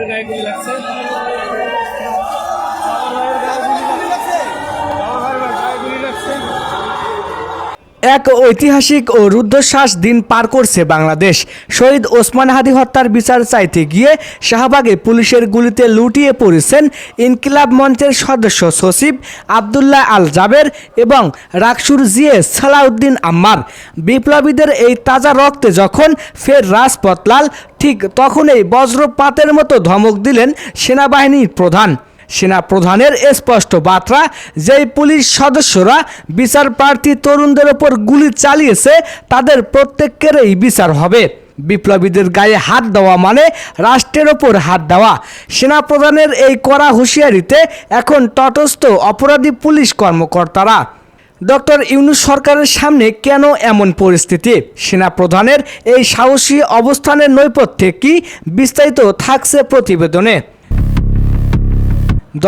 গায়ে গুলি লাগছে। এক ঐতিহাসিক ও রুদ্ধশ্বাস দিন পার করছে বাংলাদেশ। শহীদ ওসমান হাদি হত্যার বিচার চাইতে গিয়ে শাহবাগে পুলিশের গুলিতে লুটিয়ে পড়েছেন ইনকিলাব মঞ্চের সদস্য সচিব আবদুল্লাহ আল জাবের এবং রাকসুর জিএ সালাউদ্দিন আম্মার। বিপ্লবীদের এই তাজা রক্তে যখন ফের রাজপথ লাল, ঠিক তখনই বজ্রপাতের মতো ধমক দিলেন সেনাবাহিনীর প্রধান। সেনা প্রধানের স্পষ্ট বার্তা, যেই পুলিশ সদস্যরা বিচার প্রার্থী তরুণদের ওপর গুলি চালিয়েছে তাদের প্রত্যেকেরই বিচার হবে। বিপ্লবীদের গায়ে হাত দেওয়া মানে রাষ্ট্রের ওপর হাত দেওয়া। সেনা প্রধানের এই কড়া হুঁশিয়ারিতে এখন তটস্থ অপরাধী পুলিশ কর্মকর্তারা। ডক্টর ইউনূস সরকারের সামনে কেন এমন পরিস্থিতি? সেনা প্রধানের এই সাহসী অবস্থানের নেপথ্যে কি? বিস্তারিত থাকছে প্রতিবেদনে।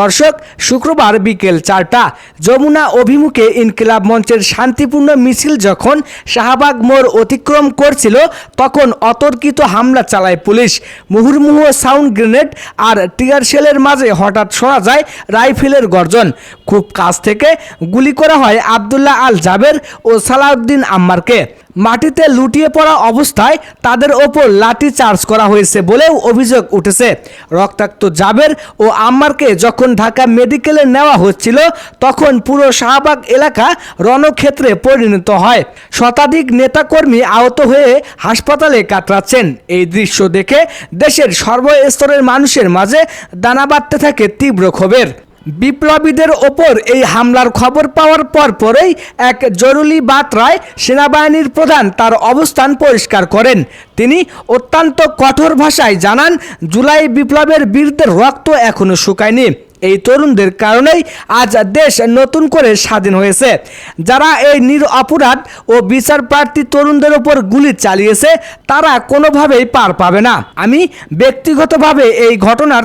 দর্শক, শুক্রবার বিকেল 4টা যমুনা অভিমুখে ইনকিলাব মঞ্চের শান্তিপূর্ণ মিছিল যখন শাহবাগ মোড় অতিক্রম করছিল তখন অতর্কিত হামলা চালায় পুলিশ। মুহুর্মুহু সাউন্ড গ্রেনেড আর টিয়ার শেলের মাঝে হঠাৎ শোনা যায় রাইফেলের গর্জন। খুব কাছ থেকে গুলি করা হয় আবদুল্লাহ আল জাবের ও সালাউদ্দিন আম্মারকে। মাটিতে লুটিয়ে পড়া অবস্থায় তাদের ওপর লাঠি চার্জ করা হয়েছে বলেও অভিযোগ উঠেছে। রক্তাক্ত জাবের ও আম্মারকে যখন ঢাকা মেডিকেলে নেওয়া হচ্ছিল তখন পুরো শাহবাগ এলাকা রণক্ষেত্রে পরিণত হয়। শতাধিক নেতাকর্মী আহত হয়ে হাসপাতালে কাতরাচ্ছেন। এই দৃশ্য দেখে দেশের সর্বস্তরের মানুষের মাঝে দানা বাঁধতে থাকে তীব্র ক্ষোভের। বিপ্লবীদের ওপর এই হামলার খবর পাওয়ার পরপরই এক জরুরি বার্তায় সেনাবাহিনীর প্রধান তার অবস্থান পরিষ্কার করেন। তিনি অত্যন্ত কঠোর ভাষায় জানান, জুলাই বিপ্লবের বীরদের রক্ত এখনো শুকায়নি। এই তরুণদের কারণেই আজ দেশ নতুন করে স্বাধীন হয়েছে। যারা এই নিরপরাধ ও বিচার প্রার্থী তরুণদের ওপর গুলি চালিয়েছে তারা কোনোভাবেই পার পাবে না। আমি ব্যক্তিগতভাবে এই ঘটনার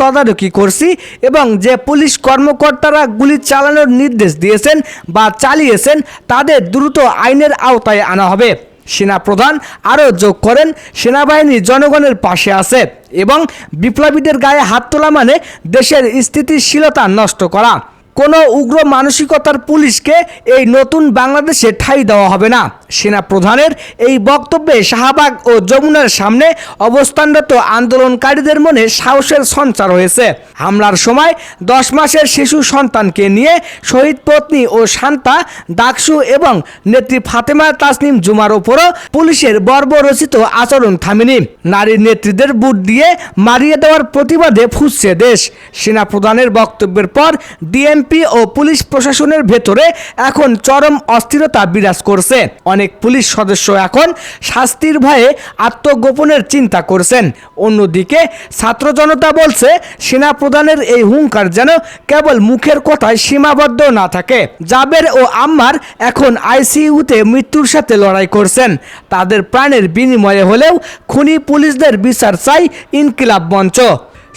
তদারকি করছি এবং যে পুলিশ কর্মকর্তারা গুলি চালানোর নির্দেশ দিয়েছেন বা চালিয়েছেন তাদের দ্রুত আইনের আওতায় আনা হবে। সেনাপ্রধান আরও যোগ করেন, সেনাবাহিনী জনগণের পাশে আছে এবং বিপ্লবীদের গায়ে হাত তোলা মানে দেশের স্থিতিশীলতা নষ্ট করা। কোনো উগ্র মানসিকতার পুলিশকে এই নতুন বাংলাদেশে ঠাঁই দেওয়া হবে না। সেনা প্রধানের এই বক্তব্যে শাহবাগ ও যমুনার সামনে অবস্থানরত আন্দোলনকারীদের মনে সাহসের সঞ্চার হয়েছে। হামলার সময় 10 মাসের শিশু সন্তানকে নিয়ে শহীদ পত্নী ও শান্তা ডাকসু এবং নেত্রী ফাতেমা তাসনিম জুমার ওপরও পুলিশের বর্বরচিত আচরণ থামেনি। নারী নেত্রীদের বুট দিয়ে মারিয়ে দেওয়ার প্রতিবাদে ফুঁসছে দেশ। সেনা প্রধানের বক্তব্যের পর ডিএমপি ও পুলিশ প্রশাসনের ভেতরে এখন চরম অস্থিরতা বিরাজ করছে। অনেক পুলিশ সদস্য এখন শাস্তির ভয়ে আত্মগোপনের চিন্তা করছেন। অন্যদিকে ছাত্র জনতা বলছে, সেনা প্রধানের এই হুঙ্কার যেন কেবল মুখের কথায় সীমাবদ্ধ না থাকে। জাবের ও আম্মার এখন আইসিইউতে মৃত্যুর সাথে লড়াই করছেন। তাদের প্রাণের বিনিময়ে হলেও খুনি পুলিশদের বিচার চাই ইনকিলাব মঞ্চ।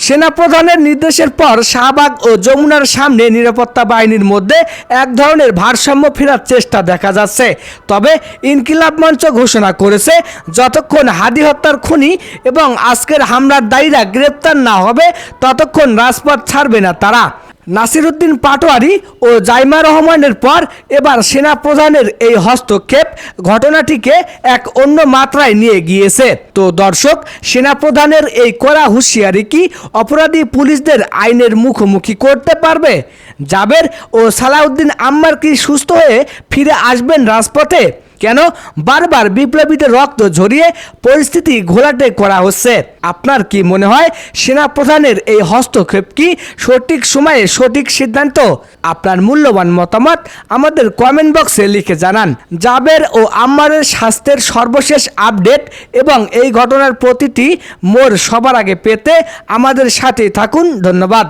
সেনাপ্রধানের নির্দেশের পর শাহবাগ ও যমুনার সামনে নিরাপত্তা বাহিনীর মধ্যে এক ধরনের ভারসাম্য ফেরার চেষ্টা দেখা যাচ্ছে। তবে ইনকিলাব মঞ্চ ঘোষণা করেছে, যতক্ষণ হাদি হত্যার খুনি এবং আজকের হামলার দায়ীরা গ্রেপ্তার না হবে ততক্ষণ রাজপথ ছাড়বে না তারা। নাসিরউদ্দিন পাটোয়ারি ও জাইমা রহমানের পর এবার সেনা প্রধানের এই হস্তক্ষেপ ঘটনাটিকে এক অন্য মাত্রায় নিয়ে গিয়েছে। তো দর্শক, সেনা প্রধানের এই কড়া হুঁশিয়ারি কি অপরাধী পুলিশদের আইনের মুখোমুখি করতে পারবে? জাবের ও সালাউদ্দিন আম্মার কি সুস্থ হয়ে ফিরে আসবেন রাজপথে? কেন বারবার বিপ্লবীদের রক্ত ঝরিয়ে পরিস্থিতি ঘোলাটে করা হচ্ছে? আপনার কি মনে হয় সেনা প্রধানের এই হস্তক্ষেপ কি সঠিক সময়ে সঠিক সিদ্ধান্ত? আপনার মূল্যবান মতামত আমাদের কমেন্ট বক্সে লিখে জানান। জাবের ও আম্মারের স্বাস্থ্যের সর্বশেষ আপডেট এবং এই ঘটনার প্রতিটি মোড় সবার আগে পেতে আমাদের সাথে থাকুন। ধন্যবাদ।